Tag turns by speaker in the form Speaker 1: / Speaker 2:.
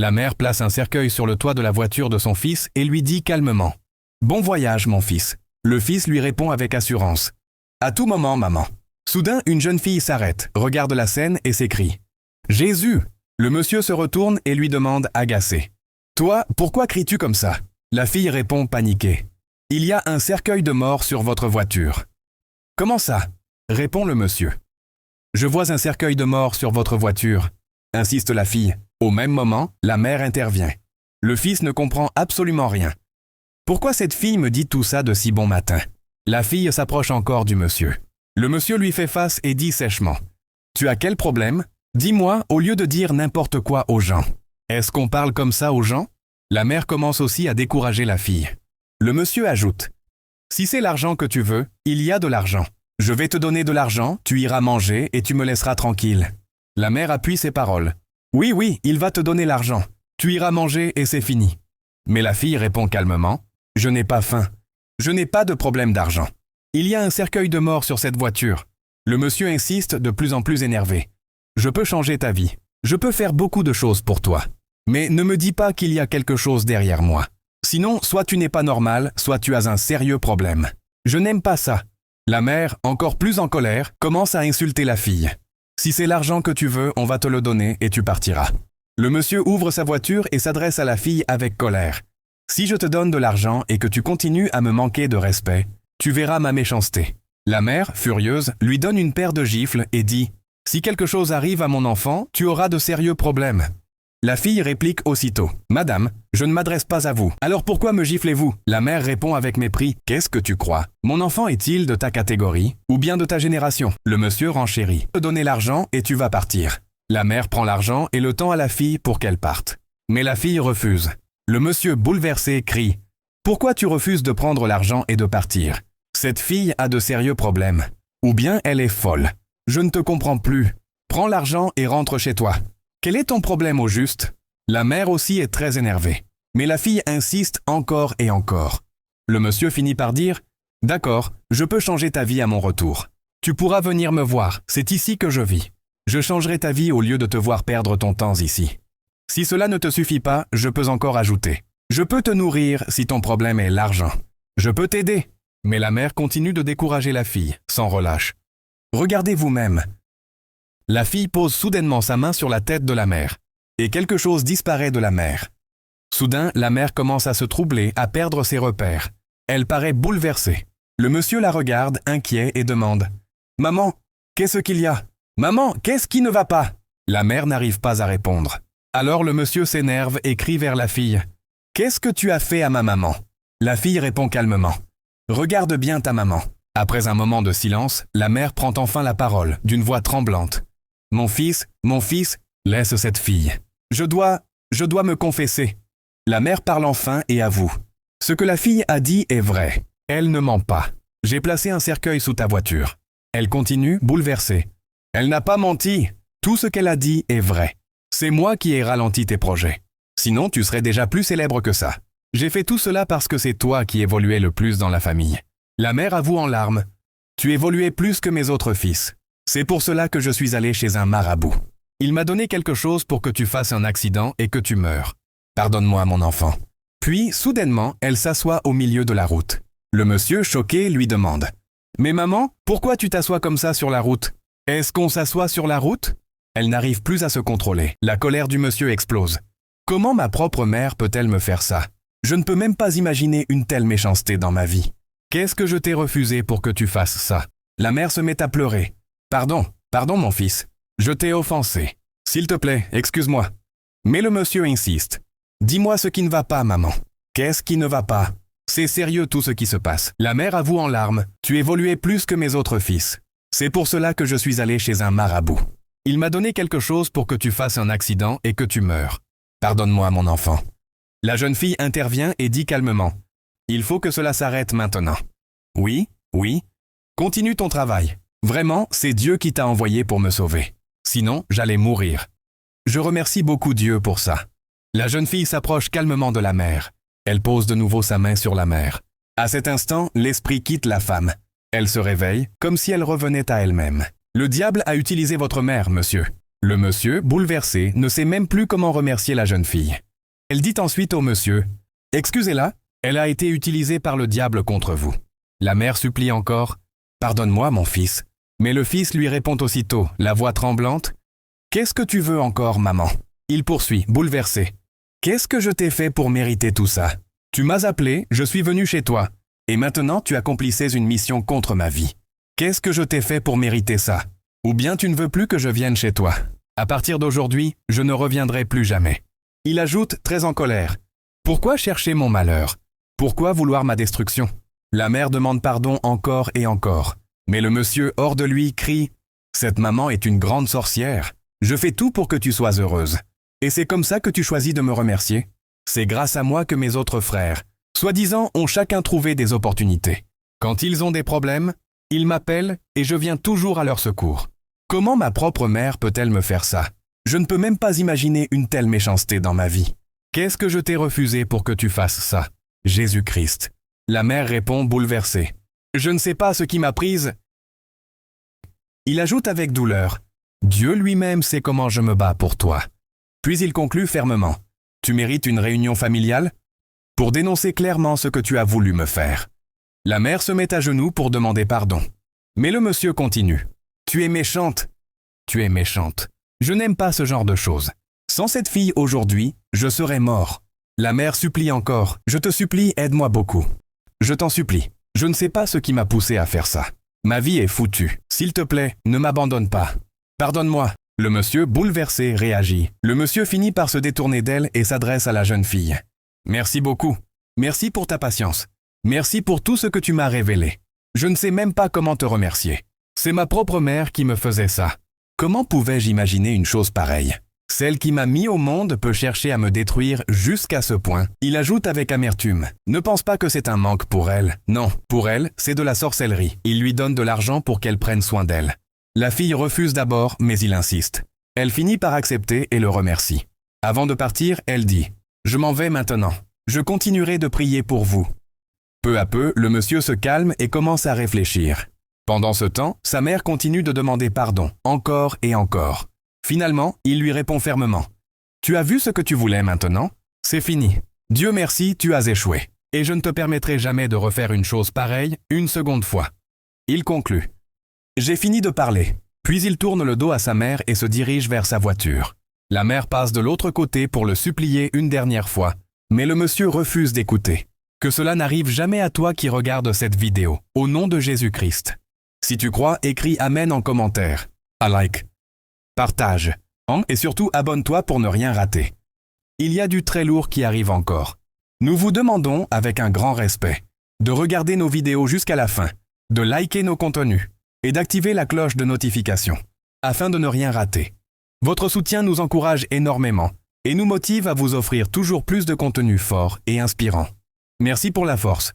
Speaker 1: La mère place un cercueil sur le toit de la voiture de son fils et lui dit calmement « Bon voyage, mon fils ». Le fils lui répond avec assurance « À tout moment, maman ». Soudain, une jeune fille s'arrête, regarde la scène et s'écrie « Jésus !» Le monsieur se retourne et lui demande agacé « Toi, pourquoi cries-tu comme ça ?» La fille répond paniquée « Il y a un cercueil de mort sur votre voiture. »« Comment ça ?» répond le monsieur. « Je vois un cercueil de mort sur votre voiture », insiste la fille. Au même moment, la mère intervient. Le fils ne comprend absolument rien. « Pourquoi cette fille me dit tout ça de si bon matin ?» La fille s'approche encore du monsieur. Le monsieur lui fait face et dit sèchement « Tu as quel problème ? Dis-moi au lieu de dire n'importe quoi aux gens. Est-ce qu'on parle comme ça aux gens ?» La mère commence aussi à décourager la fille. Le monsieur ajoute « Si c'est l'argent que tu veux, il y a de l'argent. Je vais te donner de l'argent, tu iras manger et tu me laisseras tranquille. » La mère appuie ses paroles. « Oui, il va te donner l'argent. Tu iras manger et c'est fini. » Mais la fille répond calmement « Je n'ai pas faim. Je n'ai pas de problème d'argent. Il y a un cercueil de mort sur cette voiture. » Le monsieur insiste de plus en plus énervé. « Je peux changer ta vie. Je peux faire beaucoup de choses pour toi. Mais ne me dis pas qu'il y a quelque chose derrière moi. Sinon, soit tu n'es pas normal, soit tu as un sérieux problème. Je n'aime pas ça. » La mère, encore plus en colère, commence à insulter la fille. « Si c'est l'argent que tu veux, on va te le donner et tu partiras. » Le monsieur ouvre sa voiture et s'adresse à la fille avec colère. « Si je te donne de l'argent et que tu continues à me manquer de respect, tu verras ma méchanceté. » La mère, furieuse, lui donne une paire de gifles et dit « Si quelque chose arrive à mon enfant, tu auras de sérieux problèmes. » La fille réplique aussitôt « Madame, je ne m'adresse pas à vous. Alors pourquoi me giflez-vous » La mère répond avec mépris « Qu'est-ce que tu crois? Mon enfant est-il de ta catégorie ou bien de ta génération ?» Le monsieur renchérit « Te donner l'argent et tu vas partir. » La mère prend l'argent et le tend à la fille pour qu'elle parte. Mais la fille refuse. Le monsieur, bouleversé, crie « Pourquoi tu refuses de prendre l'argent et de partir? Cette fille a de sérieux problèmes. Ou bien elle est folle. Je ne te comprends plus. Prends l'argent et rentre chez toi. Quel est ton problème au juste ?» La mère aussi est très énervée. Mais la fille insiste encore et encore. Le monsieur finit par dire « D'accord, je peux changer ta vie à mon retour. Tu pourras venir me voir, c'est ici que je vis. Je changerai ta vie au lieu de te voir perdre ton temps ici. Si cela ne te suffit pas, je peux encore ajouter. Je peux te nourrir si ton problème est l'argent. Je peux t'aider. » Mais la mère continue de décourager la fille, sans relâche. Regardez vous-même. La fille pose soudainement sa main sur la tête de la mère, et quelque chose disparaît de la mère. Soudain, la mère commence à se troubler, à perdre ses repères. Elle paraît bouleversée. Le monsieur la regarde, inquiet, et demande « Maman, qu'est-ce qu'il y a? Maman, qu'est-ce qui ne va pas ?» La mère n'arrive pas à répondre. Alors le monsieur s'énerve et crie vers la fille « Qu'est-ce que tu as fait à ma maman ?» La fille répond calmement « Regarde bien ta maman. » Après un moment de silence, la mère prend enfin la parole, d'une voix tremblante. « mon fils, laisse cette fille. Je dois me confesser. » La mère parle enfin et avoue. « Ce que la fille a dit est vrai. Elle ne ment pas. J'ai placé un cercueil sous ta voiture. » Elle continue, bouleversée. « Elle n'a pas menti. Tout ce qu'elle a dit est vrai. C'est moi qui ai ralenti tes projets. Sinon, tu serais déjà plus célèbre que ça. J'ai fait tout cela parce que c'est toi qui évoluais le plus dans la famille. » La mère avoue en larmes. « Tu évoluais plus que mes autres fils. C'est pour cela que je suis allé chez un marabout. Il m'a donné quelque chose pour que tu fasses un accident et que tu meurs. Pardonne-moi, mon enfant. » Puis, soudainement, elle s'assoit au milieu de la route. Le monsieur, choqué, lui demande « Mais maman, pourquoi tu t'assois comme ça sur la route? Est-ce qu'on s'assoit sur la route ?» Elle n'arrive plus à se contrôler. La colère du monsieur explose. « Comment ma propre mère peut-elle me faire ça? Je ne peux même pas imaginer une telle méchanceté dans ma vie. Qu'est-ce que je t'ai refusé pour que tu fasses ça ?» La mère se met à pleurer. « Pardon, mon fils. Je t'ai offensé. S'il te plaît, excuse-moi. » Mais le monsieur insiste. « Dis-moi ce qui ne va pas, maman. Qu'est-ce qui ne va pas? C'est sérieux tout ce qui se passe. » La mère avoue en larmes. « Tu évoluais plus que mes autres fils. C'est pour cela que je suis allé chez un marabout. Il m'a donné quelque chose pour que tu fasses un accident et que tu meurs. Pardonne-moi, mon enfant. » La jeune fille intervient et dit calmement. « Il faut que cela s'arrête maintenant. »« Oui. Continue ton travail. Vraiment, c'est Dieu qui t'a envoyé pour me sauver. Sinon, j'allais mourir. Je remercie beaucoup Dieu pour ça. » La jeune fille s'approche calmement de la mère. Elle pose de nouveau sa main sur la mère. À cet instant, l'esprit quitte la femme. Elle se réveille, comme si elle revenait à elle-même. « Le diable a utilisé votre mère, monsieur. Le monsieur, bouleversé, ne sait même plus comment remercier la jeune fille. Elle dit ensuite au monsieur « Excusez-la, elle a été utilisée par le diable contre vous. » La mère supplie encore « Pardonne-moi, mon fils. » Mais le fils lui répond aussitôt, la voix tremblante « Qu'est-ce que tu veux encore, maman ?» Il poursuit, bouleversé « Qu'est-ce que je t'ai fait pour mériter tout ça? Tu m'as appelé, je suis venu chez toi, et maintenant tu accomplissais une mission contre ma vie. Qu'est-ce que je t'ai fait pour mériter ça? Ou bien tu ne veux plus que je vienne chez toi? À partir d'aujourd'hui, je ne reviendrai plus jamais. » Il ajoute, très en colère « Pourquoi chercher mon malheur? Pourquoi vouloir ma destruction ?» La mère demande pardon encore et encore. Mais le monsieur, hors de lui, crie « Cette maman est une grande sorcière. Je fais tout pour que tu sois heureuse. Et c'est comme ça que tu choisis de me remercier? C'est grâce à moi que mes autres frères, soi-disant, ont chacun trouvé des opportunités. Quand ils ont des problèmes, ils m'appellent et je viens toujours à leur secours. Comment ma propre mère peut-elle me faire ça? Je ne peux même pas imaginer une telle méchanceté dans ma vie. Qu'est-ce que je t'ai refusé pour que tu fasses ça? Jésus-Christ. » La mère répond bouleversée. « Je ne sais pas ce qui m'a prise. » Il ajoute avec douleur. « Dieu lui-même sait comment je me bats pour toi. » Puis il conclut fermement. « Tu mérites une réunion familiale pour dénoncer clairement ce que tu as voulu me faire. » La mère se met à genoux pour demander pardon. Mais le monsieur continue. « Tu es méchante. Tu es méchante. Je n'aime pas ce genre de choses. Sans cette fille aujourd'hui, je serais mort. » La mère supplie encore. « Je te supplie, aide-moi beaucoup. Je t'en supplie. Je ne sais pas ce qui m'a poussé à faire ça. Ma vie est foutue. S'il te plaît, ne m'abandonne pas. Pardonne-moi. » Le monsieur, bouleversé, réagit. Le monsieur finit par se détourner d'elle et s'adresse à la jeune fille. « Merci beaucoup. Merci pour ta patience. Merci pour tout ce que tu m'as révélé. Je ne sais même pas comment te remercier. C'est ma propre mère qui me faisait ça. Comment pouvais-je imaginer une chose pareille? Celle qui m'a mis au monde peut chercher à me détruire jusqu'à ce point. » Il ajoute avec amertume. « Ne pense pas que c'est un manque pour elle. Non, pour elle, c'est de la sorcellerie. Il lui donne de l'argent pour qu'elle prenne soin d'elle. » La fille refuse d'abord, mais il insiste. Elle finit par accepter et le remercie. Avant de partir, elle dit « Je m'en vais maintenant. Je continuerai de prier pour vous. » Peu à peu, le monsieur se calme et commence à réfléchir. Pendant ce temps, sa mère continue de demander pardon, encore et encore. Finalement, il lui répond fermement. « Tu as vu ce que tu voulais maintenant? C'est fini. Dieu merci, tu as échoué. Et je ne te permettrai jamais de refaire une chose pareille une seconde fois. » Il conclut. « J'ai fini de parler. » Puis il tourne le dos à sa mère et se dirige vers sa voiture. La mère passe de l'autre côté pour le supplier une dernière fois, mais le monsieur refuse d'écouter. Que cela n'arrive jamais à toi qui regardes cette vidéo, au nom de Jésus-Christ. Si tu crois, écris Amen en commentaire. Like. Partage. Et surtout, abonne-toi pour ne rien rater. Il y a du très lourd qui arrive encore. Nous vous demandons, avec un grand respect, de regarder nos vidéos jusqu'à la fin, de liker nos contenus et d'activer la cloche de notification, afin de ne rien rater. Votre soutien nous encourage énormément et nous motive à vous offrir toujours plus de contenu fort et inspirant. Merci pour la force.